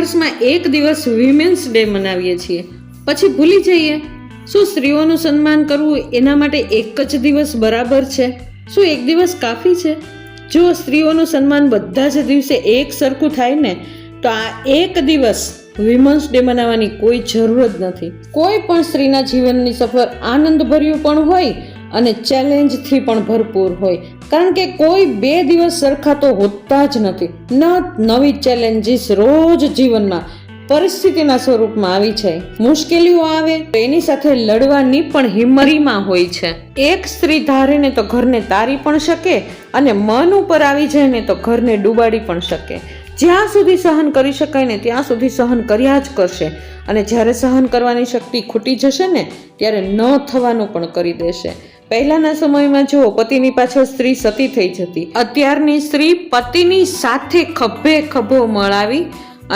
વર્ષમાં એક દિવસ વિમેન્સ ડે મનાવીએ છીએ, પછી ભૂલી જઈએ? શું સ્ત્રીઓનું સન્માન કરવું એના માટે એક જ દિવસ બરાબર છે? શું એક દિવસ કાફી છે? જો સ્ત્રીઓનું સન્માન બધા જ દિવસે એક સરખું થાય ને, તો આ એક દિવસ વિમેન્સ ડે મનાવવાની કોઈ જરૂર જ નથી. કોઈ પણ સ્ત્રીના જીવનની સફર આનંદભર્યું પણ હોય અને ચેલેન્જથી પણ ભરપૂર હોય, કારણ કે કોઈ બે દિવસ સરખા તો હોતા જ નથી. નવી ચેલેન્જીસ રોજ જીવનમાં પરિસ્થિતિના સ્વરૂપમાં આવી છે. મુશ્કેલીઓ આવે તો એની સાથે લડવાની પણ હિંમતમાં હોય છે. એક સ્ત્રી ધારે ને તો ઘરને તારી પણ શકે, અને મન ઉપર આવી જાય ને તો ઘરને ડૂબાડી પણ શકે. જ્યાં સુધી સહન કરી શકાય ને ત્યાં સુધી સહન કર્યા જ કરશે, અને જ્યારે સહન કરવાની શક્તિ ખૂટી જશે ને ત્યારે ન થવાનું પણ કરી દેશે. પહેલાના સમયમાં જો પતિની પાછળ સ્ત્રી સતી થઈ જતી, અત્યારની સ્ત્રી પતિની સાથે ખભે ખભો મળાવી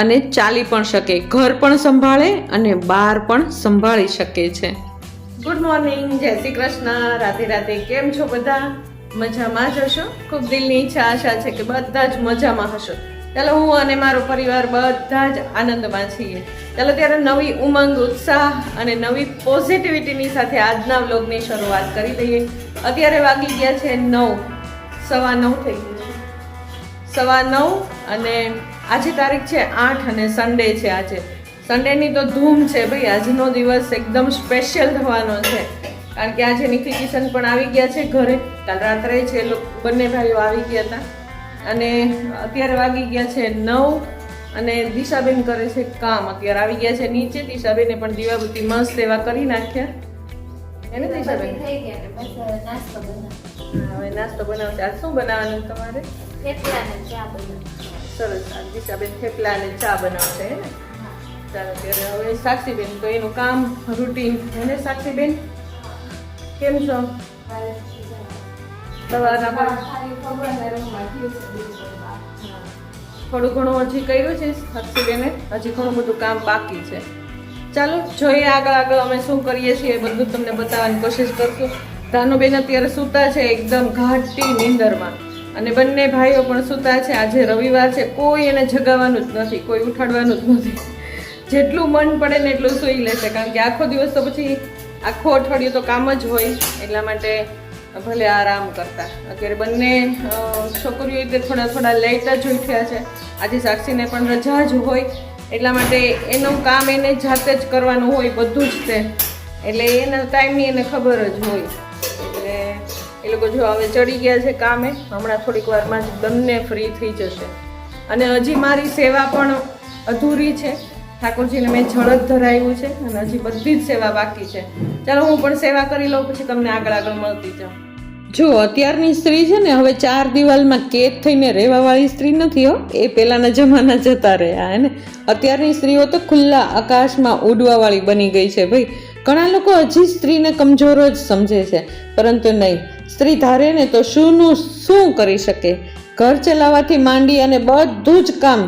અને ચાલી પણ શકે, ઘર પણ સંભાળે અને બહાર પણ સંભાળી શકે છે. ગુડ મોર્નિંગ, જય શ્રી કૃષ્ણ, રાધે રાધે. કેમ છો બધા? મજામાં જ હશો? ખૂબ દિલની ઈચ્છા આશા છે કે બધા જ મજામાં હશો. ચાલો, હું અને મારો પરિવાર બધા જ આનંદમાં છીએ. ચાલો ત્યારે નવી ઉમંગ, ઉત્સાહ અને નવી પોઝિટિવિટીની સાથે આજના વ્લોગની શરૂઆત કરી દઈએ. અત્યારે વાગી ગયા છે 9:15 થઈ ગયું છે, 9:15, અને આજે તારીખ છે 8 અને સન્ડે છે. આજે સન્ડેની તો ધૂમ છે ભાઈ. આજનો દિવસ એકદમ સ્પેશિયલ થવાનો છે, કારણ કે આજે નિખિલ કિશન પણ આવી ગયા છે ઘરે. કાલ રાત્રે છે બંને ભાઈઓ આવી ગયા હતા, અને અત્યારે વાગી ગયા છે 9, અને દિશાબેન કરે છે કામ. અત્યારે આવી ગયા છે નીચે. દિશાબેને પણ દીવાબત્તી મસ્ત એવા કરી નાખ્યા. એને દિશાબેન હવે નાસ્તો બનાવશે. આજ શું બનાવવાનું તમારે? સરસ, આજ દિશાબેન થેપલા અને ચા બનાવશે હે ને? ચાલો ત્યારે હવે સાક્ષીબેન તો એનું કામ રૂટીન. એને સાક્ષીબેન કેમ છો? થોડું ઘણું હજી કર્યું છે સાક્ષીબેને, હજી ઘણું બધું કામ બાકી છે. ચાલો જોઈએ આગળ અમે શું કરીએ છીએ, બધું તમને બતાવવાની કોશિશ કરશું. ધાનુબેન અત્યારે સૂતા છે એકદમ ઘાટી નીંદરમાં, અને બંને ભાઈઓ પણ સૂતા છે. આજે રવિવાર છે, કોઈ એને જગાવવાનું જ નથી, કોઈ ઉઠાડવાનું જ નથી. જેટલું મન પડે ને એટલું સૂઈ લેશે, કારણ કે આખો દિવસ તો પછી આખું અઠવાડિયું તો કામ જ હોય, એટલા માટે ભલે આરામ કરતા. અત્યારે બંને છોકરીઓ થોડા લેટ જ ઉઠ્યા છે. આજે સાક્ષીને પણ રજા જ હોય, એટલા માટે એનું કામ એને જાતે જ કરવાનું હોય બધું જ તે, એટલે એના ટાઈમની એને ખબર જ હોય. એટલે એ લોકો જો હવે ચડી ગયા છે કામે. હમણાં થોડીક વારમાં જ બંને ફ્રી થઈ જશે. અને હજી મારી સેવા પણ અધૂરી છે. ઠાકોરજીને મેં જળત ધરાવ્યું છે, અને હજી બધી જ સેવા બાકી છે. ચાલો હું પણ સેવા કરી લઉં, પછી તમને આગળ મળતી જાઉં. જો અત્યારની સ્ત્રી છે ને હવે 4 દિવાલમાં કેદ થઈને રહેવાવાળી સ્ત્રી નથી હો. એ પહેલાના જમાના જતા રહ્યા હે ને. અત્યારની સ્ત્રીઓ તો ખુલ્લા આકાશમાં ઉડવાવાળી બની ગઈ છે ભાઈ. ઘણા લોકો હજી સ્ત્રીને કમજોર જ સમજે છે, પરંતુ નહીં. સ્ત્રી ધારે ને તો શું કરી શકે. ઘર ચલાવવાથી માંડી અને બધું જ કામ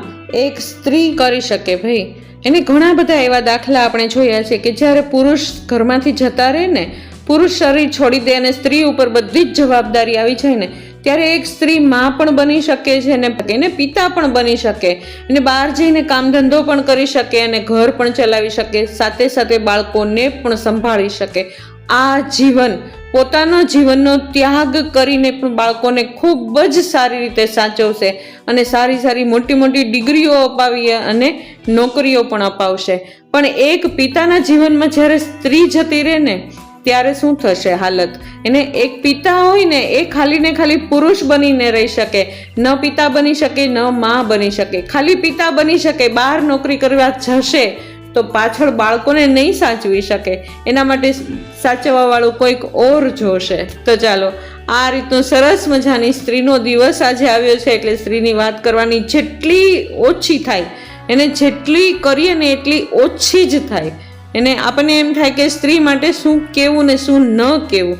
એક સ્ત્રી કરી શકે ભાઈ. એને ઘણા બધા એવા દાખલા આપણે જોયા છે કે જ્યારે પુરુષ ઘરમાંથી જતા રહે ને, પુરુષ શરીર છોડી દે અને સ્ત્રી ઉપર બધી જ જવાબદારી આવી જાય ને, ત્યારે એક સ્ત્રી માં પણ બની શકે છે, એને પિતા પણ બની શકે, અને બહાર જઈને કામ ધંધો પણ કરી શકે, અને ઘર પણ ચલાવી શકે, સાથે સાથે બાળકોને પણ સંભાળી શકે. આ જીવન, પોતાનો જીવનનો ત્યાગ કરીને પણ બાળકોને ખૂબ જ સારી રીતે સાચવશે, અને સારી મોટી ડિગ્રીઓ અપાવી અને નોકરીઓ પણ અપાવશે. પણ એક પિતાના જીવનમાં જ્યારે સ્ત્રી જતી રહે ને, ત્યારે શું થશે હાલત? એને એક પિતા હોય ને, એ ખાલી પુરુષ બનીને રહી શકે, ન પિતા બની શકે, ન માં બની શકે. ખાલી પિતા બની શકે, બહાર નોકરી કરવા જશે તો પાછળ બાળકોને નહીં સાચવી શકે. એના માટે સાચવવા વાળું કોઈક ઓર જોશે. તો ચાલો, આ રીતનો સરસ મજાની સ્ત્રીનો દિવસ આજે આવ્યો છે, એટલે સ્ત્રીની વાત કરવાની જેટલી ઓછી થાય, એને જેટલી કરીએ ને એટલી ઓછી જ થાય. એને આપણને એમ થાય કે સ્ત્રી માટે શું કહેવું ને શું ન કહેવું.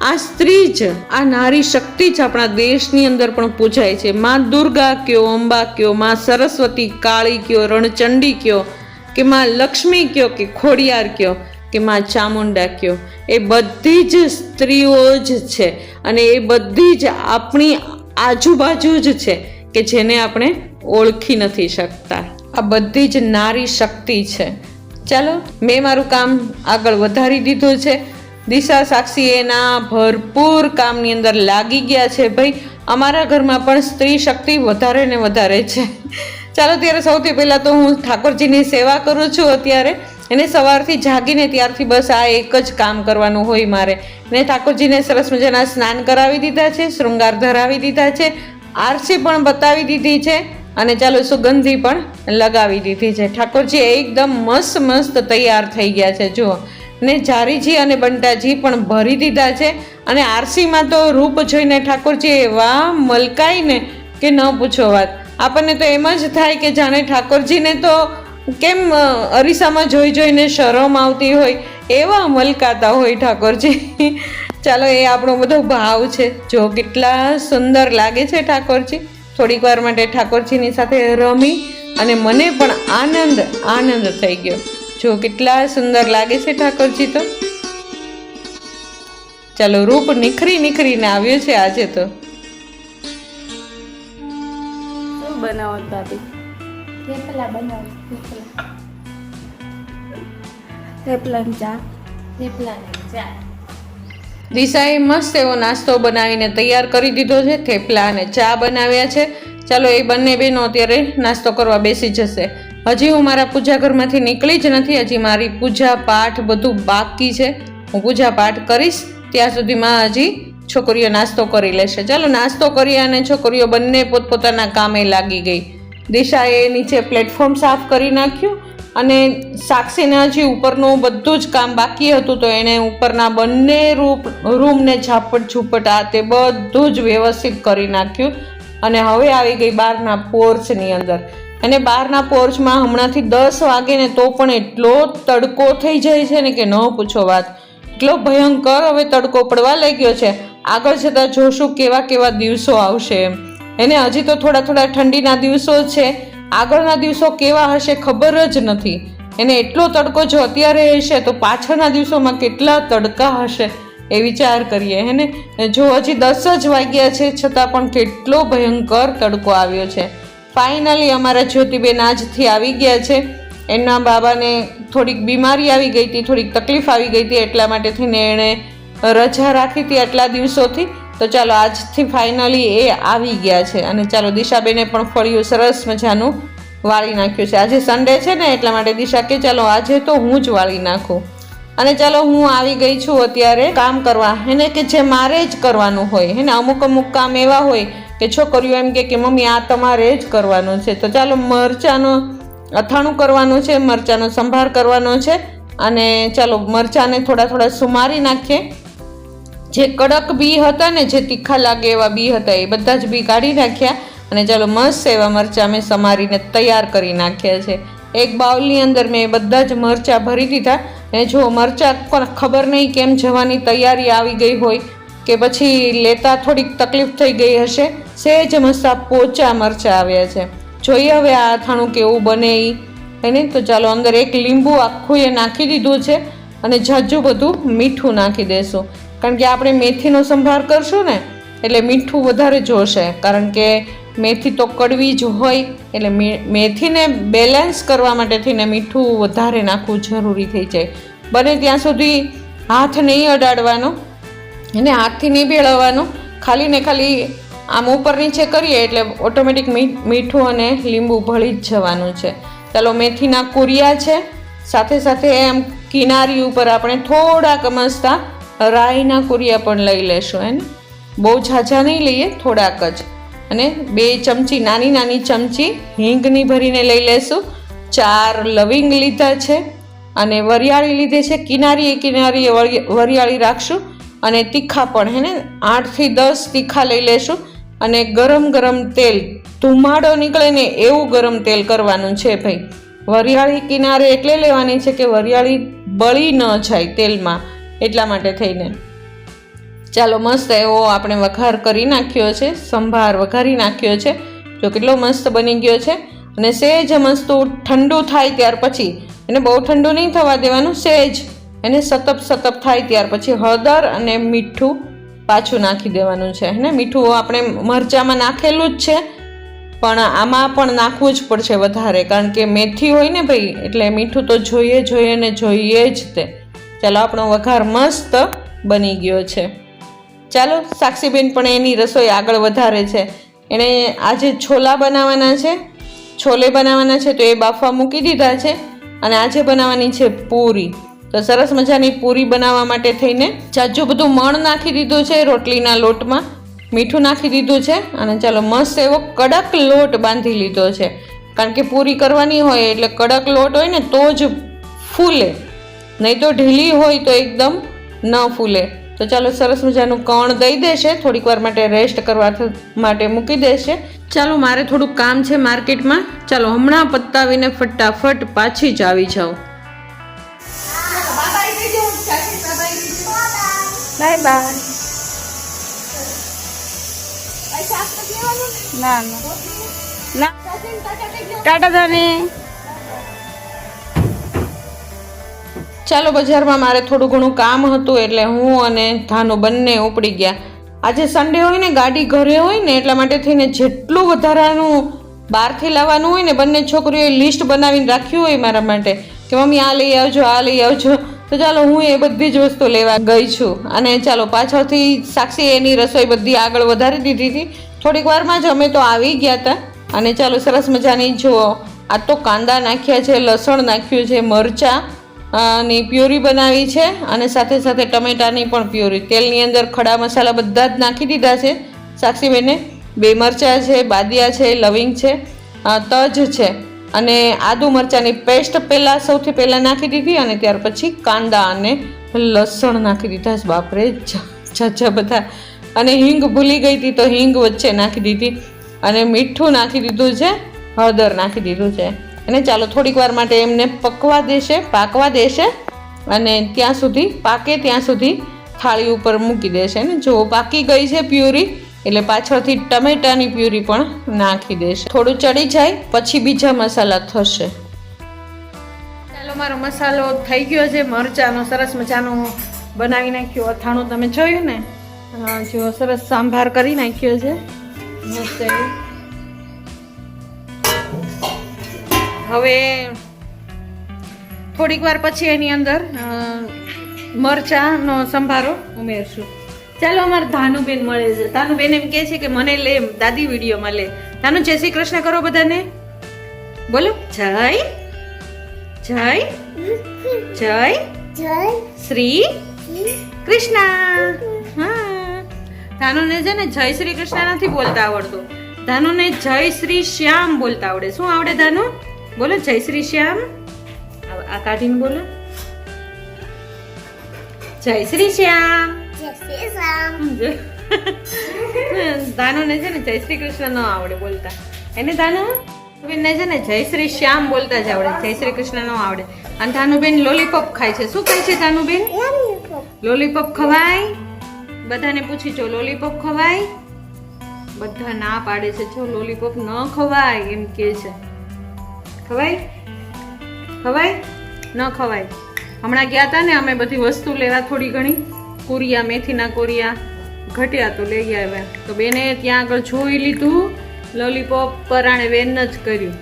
આ સ્ત્રી જ, આ નારી શક્તિ જ આપણા દેશની અંદર પણ પૂજાય છે. માં દુર્ગા કયો, અંબા કયો, માં સરસ્વતી, કાળી કયો, રણચંડી કયો, કે માં લક્ષ્મી કયો, કે ખોડિયાર કયો, કે માં ચામુંડા કયો, એ બધી જ સ્ત્રીઓ જ છે, અને એ બધી જ આપણી આજુબાજુ જ છે કે જેને આપણે ઓળખી નથી શકતા. આ બધી જ નારી શક્તિ છે. ચાલો, મેં મારું કામ આગળ વધારી દીધું છે. દિશા, સાક્ષી એના ભરપૂર કામની અંદર લાગી ગયા છે. ભાઈ, અમારા ઘરમાં પણ સ્ત્રી શક્તિ વધારે ને વધારે છે. ચાલો, ત્યારે સૌથી પહેલાં તો હું ઠાકોરજીની સેવા કરું છું. અત્યારે એને સવારથી જાગીને ત્યારથી બસ આ એક જ કામ કરવાનું હોય મારે. ને ઠાકોરજીને સરસ મજાના સ્નાન કરાવી દીધા છે, શૃંગાર ધરાવી દીધા છે, આરસી પણ બતાવી દીધી છે અને ચાલો સુગંધી પણ લગાવી દીધી છે. ઠાકોરજી એકદમ મસ્ત મસ્ત તૈયાર થઈ ગયા છે. જુઓ, ને જારીજી અને બંટાજી પણ ભરી દીધા છે. અને આરસીમાં તો રૂપ જોઈને ઠાકોરજી એવા મલકાઈને કે ન પૂછો વાત. આપણને તો એમ જ થાય કે જાણે ઠાકોરજીને તો કેમ અરીસામાં જોઈ જોઈને શરમ આવતી હોય એવા મલકાતા હોય ઠાકોરજી. ચાલો, એ આપણો બધો ભાવ છે. જો કેટલા સુંદર લાગે છે ઠાકોરજી. થોડીક વાર માટે ઠાકોરજીની સાથે રમી અને મને પણ આનંદ થઈ ગયો. જો કેટલા સુંદર લાગે છે ઠાકોરજી તો. ચાલો, રૂપ નિખરીને આવ્યું છે આજે તો. શું બનાવો દાદી? થેપલા બનાવું. થેપલા ચા. દિશાએ મસ્ત એવો નાસ્તો બનાવીને તૈયાર કરી દીધો છે. થેપલા અને ચા બનાવ્યા છે. ચાલો, એ બંને બહેનો અત્યારે નાસ્તો કરવા બેસી જશે. હજી હું મારા પૂજા ઘરમાંથી નીકળી જ નથી. હજી મારી પૂજા પાઠ બધું બાકી છે. હું પૂજા પાઠ કરીશ ત્યાં સુધીમાં હજી છોકરીઓ નાસ્તો કરી લેશે. ચાલો, નાસ્તો કરી અને છોકરીઓ બંને પોતપોતાના કામે લાગી ગઈ. દિશાએ નીચે પ્લેટફોર્મ સાફ કરી નાખ્યું અને સાક્ષીને હજી ઉપરનું બધું જ કામ બાકી હતું તો એણે ઉપરના બંને રૂમને ઝાપટ ઝૂપટ આ તે બધું જ વ્યવસ્થિત કરી નાખ્યું. અને હવે આવી ગઈ બહારના પોર્ચની અંદર. અને બહારના પોર્ચમાં હમણાંથી 10 વાગે ને તો પણ એટલો તડકો થઈ જાય છે ને કે ન પૂછો વાત. એટલો ભયંકર હવે તડકો પડવા લાગ્યો છે. આગળ જતાં જોશું કેવા દિવસો આવશે એમ. એને હજી તો થોડા ઠંડીના દિવસો છે. આગળના દિવસો કેવા હશે ખબર જ નથી. એને એટલો તડકો જો અત્યારે હશે તો પાછળના દિવસોમાં કેટલા તડકા હશે એ વિચાર કરીએ હેને. જો હજી 10 જ વાગ્યા છે છતાં પણ કેટલો ભયંકર તડકો આવ્યો છે. ફાઇનલી અમારા જ્યોતિબેન આજથી આવી ગયા છે. એમના બાબાને થોડીક બીમારી આવી ગઈ હતી, થોડીક તકલીફ આવી ગઈ હતી, એટલા માટે થઈને એણે રજા રાખી હતી આટલા દિવસોથી. તો ચાલો, આજથી ફાઇનલી એ આવી ગયા છે. અને ચાલો, દિશાબેને પણ ફળિયું સરસ મજાનું વાળી નાખ્યું છે. આજે સન્ડે છે ને એટલા માટે દિશા કે ચાલો આજે તો હું જ વાળી નાખું. અને ચાલો, હું આવી ગઈ છું અત્યારે કામ કરવા હેને, કે જે મારે જ કરવાનું હોય હેને. અમુક કામ એવા હોય કે છોકરીઓ એમ કે મમ્મી આ તમારે જ કરવાનું છે. તો ચાલો, મરચાંનું અથાણું કરવાનું છે, મરચાંનો સંભાર કરવાનો છે. અને ચાલો, મરચાંને થોડા સુમારી નાખીએ. જે કડક બી હતા ને, જે તીખા લાગે એવા બી હતા, એ બધા જ બી કાઢી નાખ્યા. અને ચાલો, મસ્ત એવા મરચાં મેં સમારીને તૈયાર કરી નાખ્યા છે. એક બાઉલની અંદર મેં બધા જ મરચાં ભરી દીધા. અને જો મરચાં પણ ખબર નહીં કેમ જવાની તૈયારી આવી ગઈ હોય કે પછી લેતા થોડીક તકલીફ થઈ ગઈ હશે, સહેજ મસ્તા પોચા મરચાં આવ્યા છે. જોઈએ હવે આ અથાણું કેવું બને એને. તો ચાલો, અંદર એક લીંબુ આખું એ નાખી દીધું છે. અને ઝાઝું બધું મીઠું નાખી દેશું, કારણ કે આપણે મેથીનો સંભાર કરશું ને એટલે મીઠું વધારે જોશે. કારણ કે મેથી તો કડવી જ હોય એટલે મેથીને બેલેન્સ કરવા માટે થઈને મીઠું વધારે નાખવું જરૂરી થઈ જાય. બને ત્યાં સુધી હાથ નહીં અડાડવાનો અને હાથથી નહીં ભેળવવાનો. ખાલી ને ખાલી આમ ઉપર નીચે કરીએ એટલે ઓટોમેટિક મીઠું અને લીંબુ ભળી જ જવાનું છે. ચાલો, મેથીના કુરિયા છે. સાથે એમ કિનારી ઉપર આપણે થોડાક મસ્તા રાઈના કુરિયા પણ લઈ લેશું એને. બહુ ઝાઝા નહીં લઈએ, થોડાક જ. અને 2 ચમચી નાની ચમચી હિંગની ભરીને લઈ લેશું. 4 લવિંગ લીધા છે અને વરિયાળી લીધી છે. કિનારીએ વરિયાળી રાખશું. અને તીખા પણ હેને 8 થી 10 તીખા લઈ લેશું. અને ગરમ તેલ, ધુમાડો નીકળે ને એવું ગરમ તેલ કરવાનું છે ભાઈ. વરિયાળી કિનારે એટલે લેવાની છે કે વરિયાળી બળી ન જાય તેલમાં, એટલા માટે થઈને. ચાલો, મસ્ત એવો આપણે વઘાર કરી નાખ્યો છે, સંભાર વઘારી નાખ્યો છે. જો કેટલો મસ્ત બની ગયો છે. અને સહેજ મસ્ત ઠંડુ થાય ત્યાર પછી, એને બહુ ઠંડુ નહીં થવા દેવાનું, સહેજ એને સતપ થાય ત્યાર પછી હળદર અને મીઠું પાછું નાખી દેવાનું છે. મીઠું આપણે મરચાંમાં નાખેલું જ છે પણ આમાં પણ નાખવું જ પડશે વધારે, કારણ કે મેથી હોય ને ભાઈ, એટલે મીઠું તો જોઈએ ને જોઈએ જ તે. ચાલો આપણો વઘાર મસ્ત બની ગયો છે. ચાલો સાક્ષીબેન પણ એની રસોઈ આગળ વધારે છે. એણે આજે છોલા બનાવવાના છે, છોલે બનાવવાના છે, તો એ બાફવા મૂકી દીધા છે. અને આજે બનાવવાની છે પૂરી. તો સરસ મજાની પૂરી બનાવવા માટે થઈને જાજુ બધું મણ નાખી દીધું છે રોટલીના લોટમાં, મીઠું નાખી દીધું છે. અને ચાલો મસ્ત એવો કડક લોટ બાંધી લીધો છે, કારણ કે પૂરી કરવાની હોય એટલે કડક લોટ હોય ને તો જ ફૂલે, નહીં તો ઢીલી હોય તો એકદમ ન ફૂલે. તો ચાલો સરસ મજાનું કણ દઈ દેશે, થોડીક વાર માટે રેસ્ટ કરવા માટે મૂકી દેશે. ચાલો મારે થોડુંક કામ છે માર્કેટમાં, ચાલો હમણાં પતાવીને ફટાફટ પાછી જ આવી જાઉં. Bye bye. ના ના ટાટા ધાની. ચાલો બજારમાં મારે થોડું ઘણું કામ હતું એટલે હું અને ધાનો બંને ઉપડી ગયા. આજે સન્ડે હોય ને, ગાડી ઘરે હોય ને, એટલા માટે થઈને જેટલું વધારાનું બહારથી લાવવાનું હોય ને, બંને છોકરીઓએ લિસ્ટ બનાવીને રાખ્યું હોય મારા માટે કે મમ્મી આ લઈ આવજો, આ લઈ આવજો. તો ચાલો હું એ બધી જ વસ્તુ લેવા ગઈ છું. અને ચાલો પાછળથી સાક્ષી એની રસોઈ બધી આગળ વધારી દીધી હતી. થોડીક વારમાં જ અમે તો આવી ગયા હતા. અને ચાલો સરસ મજાની જુઓ, આ તો કાંદા નાખ્યા છે, લસણ નાખ્યું છે, મરચાં ની પ્યુરી બનાવી છે, અને સાથે સાથે ટમેટાની પણ પ્યુરી. તેલની અંદર ખડા મસાલા બધા જ નાખી દીધા છે સાક્ષીબેને. 2 મરચાં છે, બાદિયા છે, લવિંગ છે, તજ છે, અને આદુ મરચાંની પેસ્ટ સૌથી પહેલાં નાખી દીધી. અને ત્યાર પછી કાંદા અને લસણ નાખી દીધા છે. બાપરે ઝાઝા બધા. અને હિંગ ભૂલી ગઈ હતી તો હિંગ વચ્ચે નાખી દીધી. અને મીઠું નાખી દીધું છે, હળદર નાખી દીધું છે. અને ચાલો થોડીક વાર માટે એમને પાકવા દેશે. અને ત્યાં સુધી પાકે ત્યાં સુધી થાળી ઉપર મૂકી દેશે. ને જો પાકી ગઈ છે પ્યુરી, એટલે પાછળથી ટમેટાની પ્યુરી પણ નાખી દેશે. થોડું ચડી જાય પછી બીજા મસાલા થશે. ચાલો મારો મસાલો થઈ ગયો છે, મરચાંનો સરસ મજાનો બનાવી નાખ્યો. અથાણું તમે જોયું ને, જો સરસ સાંભાર કરી નાખ્યો છે મસ્ત એવું. હવે થોડીક વાર પછી એની અંદર મરચાંનો સંભારો ઉમેરશું. ચાલો અમારે ધાનુબેન મળે છે. ધાનુબેન એમ કહે છે કે મને લે, દાદી વિડીયોમાં લે. ધાનુ જય શ્રી કૃષ્ણ કરો બધાને, બોલો. જય જય જય જય શ્રી કૃષ્ણ. હા, ધાનુને છે ને જય શ્રી કૃષ્ણ નથી બોલતા આવડતું, ધાનુને જય શ્રી શ્યામ બોલતા આવડે. શું આવડે ધાનુ? બોલો જય શ્રી શ્યામ. આ કાઢીને બોલો, જય શ્રી શ્યામ. ધાનુને છે ને જય શ્રી કૃષ્ણ ન આવડે બોલતા. એને ધાનુબેનને છે ને જય શ્રી શ્યામ બોલતા જ આવડે, જય શ્રી કૃષ્ણ ન આવડે. અને ધાનુબેન લોલીપોપ ખાય છે. શું ખાય છે ધાનુબેન? લોલીપોપ ખવાય? બધાને પૂછી જો, લોલીપોપ ખવાય? બધા ના પાડે છે. જો લોલીપોપ ન ખવાય એમ કે છે. ખવાય? ખવાય? ન ખવાય. હમણાં ગયા હતા ને અમે બધી વસ્તુ લેવા, થોડી ઘણી કોરિયા, મેથીના કોરિયા ઘટ્યા તો લઈ આવ્યા. તો બેને ત્યાં આગળ જોઈ લીધું લોલીપોપ, પરાણે બેન જ કર્યું.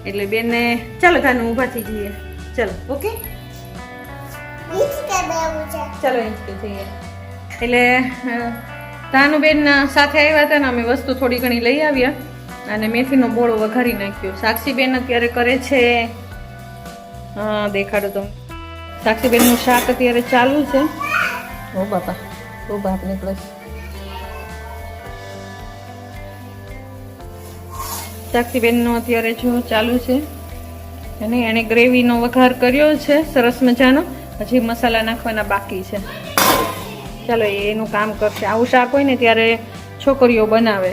એટલે બેનને ચાલો ધાનું ઊભા થઈ જઈએ. ચાલો ઓકે, ચાલો ઇંચકે જઈએ. એટલે ધાનુબેન સાથે આવ્યા હતા ને, અમે વસ્તુ થોડી ઘણી લઈ આવ્યા અને મેથીનો બોળો વઘારી નાખ્યો. સાક્ષીબેન અત્યારે કરે છે, હા દેખાડો તો, સાક્ષીબેનનું શાક અત્યારે ચાલુ છે. ઓ બાપા, ઓ બાપ નીકળે. સાક્ષીબેનનો અત્યારે જો ચાલુ છે, અને એણે ગ્રેવીનો વઘાર કર્યો છે સરસ મજાનો. હજી મસાલા નાખવાના બાકી છે. ચાલો એનું કામ કરશે. આવું શાક હોય ને ત્યારે છોકરીઓ બનાવે.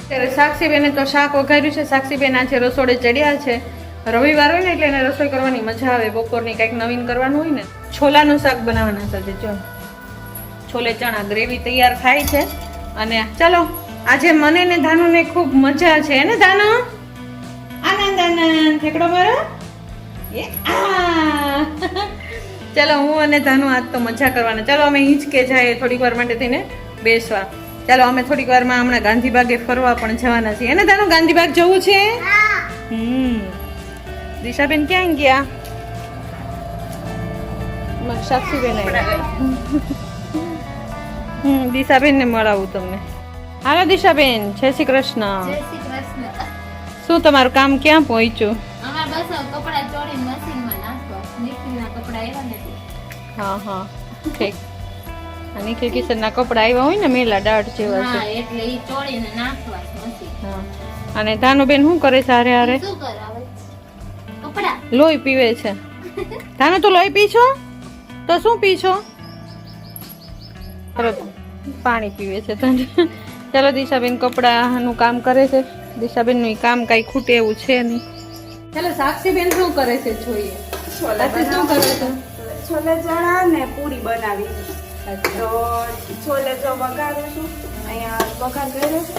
ત્યારે સાક્ષીબેને તો શાક વઘાર્યું છે. સાક્ષીબેન આજે રસોડે ચડ્યા છે. રવિવાર હોય ને એટલે એને રસોઈ કરવાની મજા આવે. બપોરની કંઈક નવીન કરવાનું હોય ને. છોલાનું શાક બનાવવાના છે. જો છોલે ચણા ગ્રેવી તૈયાર થાય છે. અને ચાલો આજે મને ને ધાનુને ખૂબ મજા છે ને ધાનુ? આનંદ આનંદ ઠેકડો મારો. ચાલો હું અને ધાનુ આજ તો મજા કરવાના. ચાલો અમે હિંચકે જાય થોડીક વાર માટે થઈને બેસવા. ચાલો અમે થોડીક વારમાં હમણાં ગાંધીબાગે ફરવા પણ જવાના છીએ એને તારું ગાંધીબાગ જવું છે દિશાબેન ક્યાં ગયા સાક્ષીબેન દિશાબેન ને મળાવું તમને હાલો દિશાબેન જય શ્રી કૃષ્ણ જય શ્રી કૃષ્ણ. શું તમારું કામ ક્યાં પહોંચ્યું અમાર બસ હવે કપડાં ચોળીને મશીનમાં નાખવા. નિખિલના કપડાં આવ્યા નથી. હા હા ઠીક અને નિખિલ કિશનના કપડા આવ્યા હોય ને મેલા દાઢ જેવા છે હા, એટલે ઈ ચોળીને નાખવા મશીન. હા અને ધાનુબેન શું કરે છે હારે હારે શું કરાવે છે? કપડાં. લોહી પીવે છે ધાનુ તું લોહી પી છો તો શું પી છો તરત પાણી પીવે છે તને ચાલો દિશાબેન કપડાનું કામ કરે છે દિશાબેનનું કામ કાંઈ ખૂટે એવું છે નહીં ચાલો સાક્ષીબેન શું કરે છે જોઈએ સાક્ષી શું કરે છે છોલે ચણા ને પૂરી બનાવી તો છોલે જો વઘારું છું અહીંયા વઘાર કર્યો છે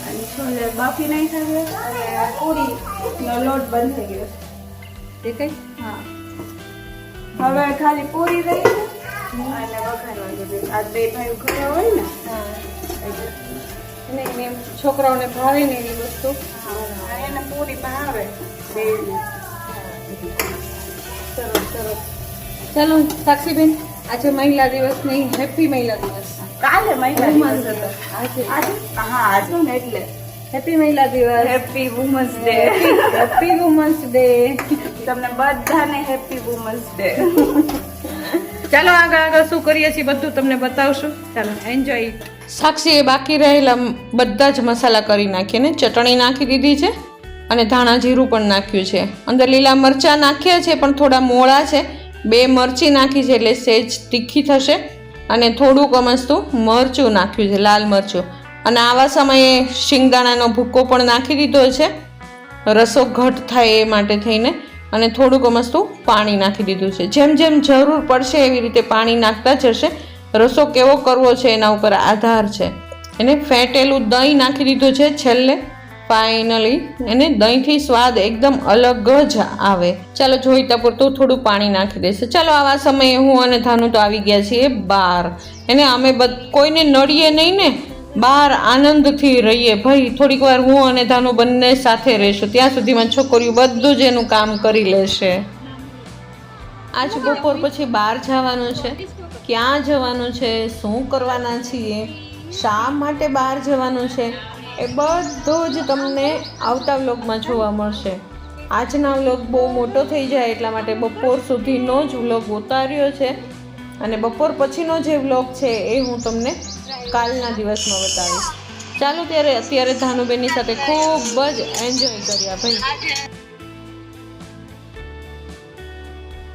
અને છોલે બાફી નાખ્યા છે અને પૂરીનો લોટ બંધ થઈ ગયો એ કઈ હા હવે ખાલી પૂરી રહી છે અને વઘારવાનું છે આ બે ભાઈ ઘરે હોય ને નહીં એમ છોકરાઓને ભાવે ને એવી વસ્તુ હા એને પૂરી ભાવે બે સરસ સરસ ચાલો સાક્ષીબેન આજે મહિલા દિવસ નહીં હેપી મહિલા દિવસ કાલે મહિલા દિવસ હતો આજે આજે હા આજે ને એટલે હેપી મહિલા દિવસ happy women's day happy women's day તમને બધાને હેપી વુમન્સ ડે ચાલો આગળ આગળ શું કરીએ છીએ બધું તમને બતાવશું ચાલો એન્જોય સાક્ષીએ બાકી રહેલા બધા જ મસાલા કરી નાખીને ચટણી નાખી દીધી છે અને ધાણા જીરું પણ નાખ્યું છે અંદર લીલા મરચાં નાખ્યા છે પણ થોડા મોળા છે 2 મરચી નાખી છે એટલે સેજ તીખી થશે અને થોડુંક અમસ્તું મરચું નાખ્યું છે લાલ મરચું અને આવા સમયે શિંગદાણાનો ભૂક્કો પણ નાખી દીધો છે રસો ઘટ થાય એ માટે થઈને અને થોડુંક અમસ્તું પાણી નાખી દીધું છે જેમ જેમ જરૂર પડશે એવી રીતે પાણી નાખતા જશે રસો કેવો કરવો છે એના ઉપર આધાર છે એને ફેટેલું દહીં નાખી દીધું છે છેલ્લે ફાઇનલી એને દહીંથી સ્વાદ એકદમ અલગ જ આવે ચાલો જોઈતા પૂરતું થોડું પાણી નાખી દેશે ચાલો આવા સમયે હું અને ધાનુ તો આવી ગયા છીએ બહાર એને અમે કોઈને નડીએ નહીં ને બહાર આનંદથી રહીએ ભાઈ થોડીક વાર હું અને ધાનુ બંને સાથે રહીશું ત્યાં સુધીમાં છોકરીઓ બધું જ એનું કામ કરી લેશે આજ બપોર પછી બહાર જવાનું છે ક્યાં જવાનું છે શું કરવાના છીએ શા માટે બહાર જવાનું છે એ બધું જ તમને આવતા વ્લોગમાં જોવા મળશે આજના વ્લોગ બહુ મોટો થઈ જાય એટલા માટે બપોર સુધીનો જ વ્લોગ ઉતાર્યો છે અને બપોર પછીનો જે વ્લોગ છે એ હું તમને કાલના દિવસમાં બતાવીશ ચાલો ત્યારે અત્યારે ધાનુબેનની સાથે ખૂબ જ એન્જોય કર્યા ભાઈ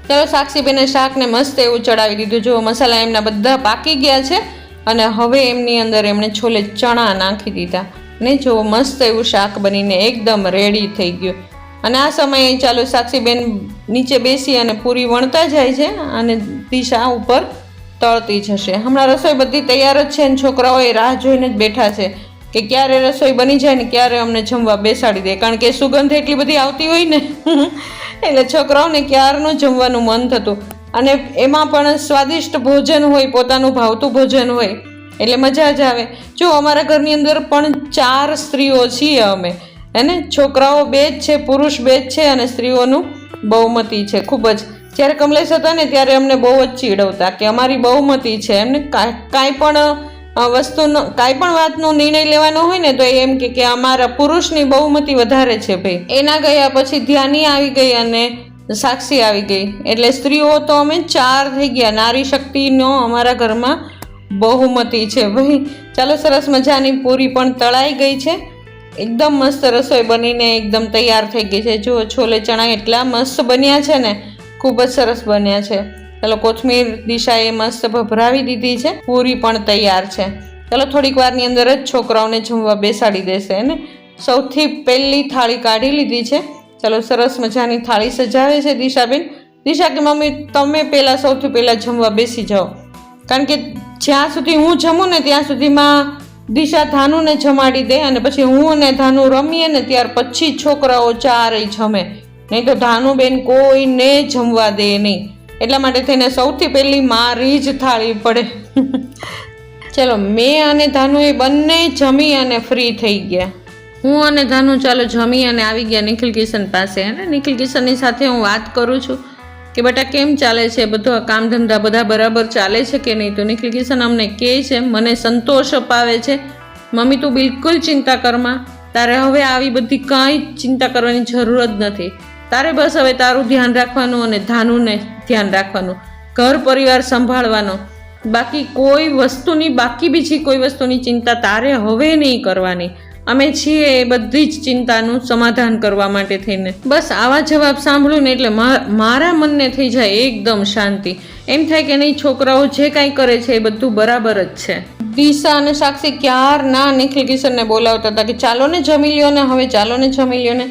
ચાલો સાક્ષીબેને શાકને મસ્ત એવું ચડાવી દીધું જો મસાલા એમના બધા પાકી ગયા છે અને હવે એમની અંદર એમણે છોલે ચણા નાખી દીધા ને જો મસ્ત એવું શાક બનીને એકદમ રેડી થઈ ગયું અને આ સમયે ચાલો સાક્ષીબેન નીચે બેસી અને પૂરી વણતા જાય છે અને દિશા ઉપર તળતી જશે હમણાં રસોઈ બધી તૈયાર જ છે અને છોકરાઓ એ રાહ જોઈને જ બેઠા છે કે ક્યારે રસોઈ બની જાય ને ક્યારે અમને જમવા બેસાડી દે કારણ કે સુગંધ એટલી બધી આવતી હોય ને એટલે છોકરાઓને ક્યારનું જમવાનું મન થતું અને એમાં પણ સ્વાદિષ્ટ ભોજન હોય પોતાનું ભાવતું ભોજન હોય એટલે મજા જ આવે જો અમારા ઘરની અંદર પણ 4 સ્ત્રીઓ છીએ અમે એને છોકરાઓ 2 જ છે પુરુષ 2 જ છે અને સ્ત્રીઓનું બહુમતી છે ખૂબ જ જ્યારે કમલેશ હતા ને ત્યારે અમને બહુ જ ચીડવતા કે અમારી બહુમતી છે એમને કાંઈ પણ વસ્તુનો કાંઈ પણ વાતનો નિર્ણય લેવાનો હોય ને તો એમ કે અમારા પુરુષની બહુમતી વધારે છે ભાઈ એના ગયા પછી ધ્યાની આવી ગઈ અને સાક્ષી આવી ગઈ એટલે સ્ત્રીઓ તો અમે 4 થઈ ગયા નારી શક્તિનો અમારા ઘરમાં બહુમતી છે ભાઈ ચાલો સરસ મજાની પૂરી પણ તળાઈ ગઈ છે એકદમ મસ્ત રસોઈ બનીને એકદમ તૈયાર થઈ ગઈ છે જો છોલે ચણા એટલા મસ્ત બન્યા છે ને ખૂબ જ સરસ બન્યા છે ચાલો કોથમીર દિશાએ મસ્ત ભભરાવી દીધી છે પૂરી પણ તૈયાર છે ચાલો થોડીક વારની અંદર જ છોકરાઓને જમવા બેસાડી દેશે ને સૌથી પહેલી થાળી કાઢી લીધી છે ચાલો સરસ મજાની થાળી સજાવે છે દિશાબેન દિશા કે મમ્મી તમે પહેલાં સૌથી પહેલાં જમવા બેસી જાઓ કારણ કે જ્યાં સુધી હું જમું ને ત્યાં સુધીમાં દિશા ધાનુને જમાડી દે અને પછી હું અને ધાનુ રમીએ ને ત્યાર પછી છોકરાઓ 4 જમે નહીં તો ધાનુબેન કોઈને જમવા દે નહીં એટલા માટે થઈને સૌથી પહેલી મારી જ થાળી પડે ચલો મેં અને ધાનુ એ બંને જમી અને ફ્રી થઈ ગયા. હું અને ધાનુ ચાલો જમી અને આવી ગયા નિખિલ કિશન પાસે. અને નિખિલ કિશનની સાથે હું વાત કરું છું કે બેટા કેમ ચાલે છે બધું, આ કામ ધંધા બધા બરાબર ચાલે છે કે નહીં. તો નિખિલ કિશન અમને કહે છે, મને સંતોષ અપાવે છે, મમ્મી તું બિલકુલ ચિંતા કરમાં, તારે હવે આવી બધી કાંઈ ચિંતા કરવાની જરૂર જ નથી. તારે બસ હવે તારું ધ્યાન રાખવાનું અને ધાનુને ધ્યાન રાખવાનું, ઘર પરિવાર સંભાળવાનો, બાકી કોઈ વસ્તુની બીજી કોઈ વસ્તુની ચિંતા તારે હવે નહીં કરવાની. અમે છીએ એ બધી જ ચિંતાનું સમાધાન કરવા માટે થઈને. બસ આવા જવાબ સાંભળું ને એટલે મારા મનને થઈ જાય એકદમ શાંતિ. એમ થાય કે નહીં, છોકરાઓ જે કાંઈ કરે છે એ બધું બરાબર જ છે. દિશા અને સાક્ષી ક્યારના નિખિલ કિશનને બોલાવતા હતા કે ચાલો ને જમી લ્યો ને, હવે ચાલો ને જમી લ્યો ને.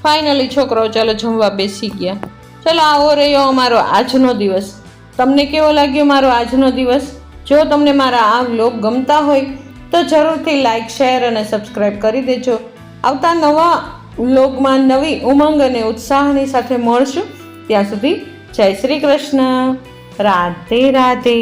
ફાઇનલી છોકરાઓ ચાલો જમવા બેસી ગયા. ચાલો આવો રહ્યો અમારો આજનો દિવસ. તમને કેવો લાગ્યો મારો આજનો દિવસ? જો તમને મારા આ વ્લોગ ગમતા હોય તો જરૂરથી લાઈક, શેર અને સબસ્ક્રાઈબ કરી દેજો. આવતા નવા વ્લોગમાં નવી ઉમંગ અને ઉત્સાહની સાથે મળશું. ત્યાં સુધી જય શ્રી કૃષ્ણ, રાધે રાધે.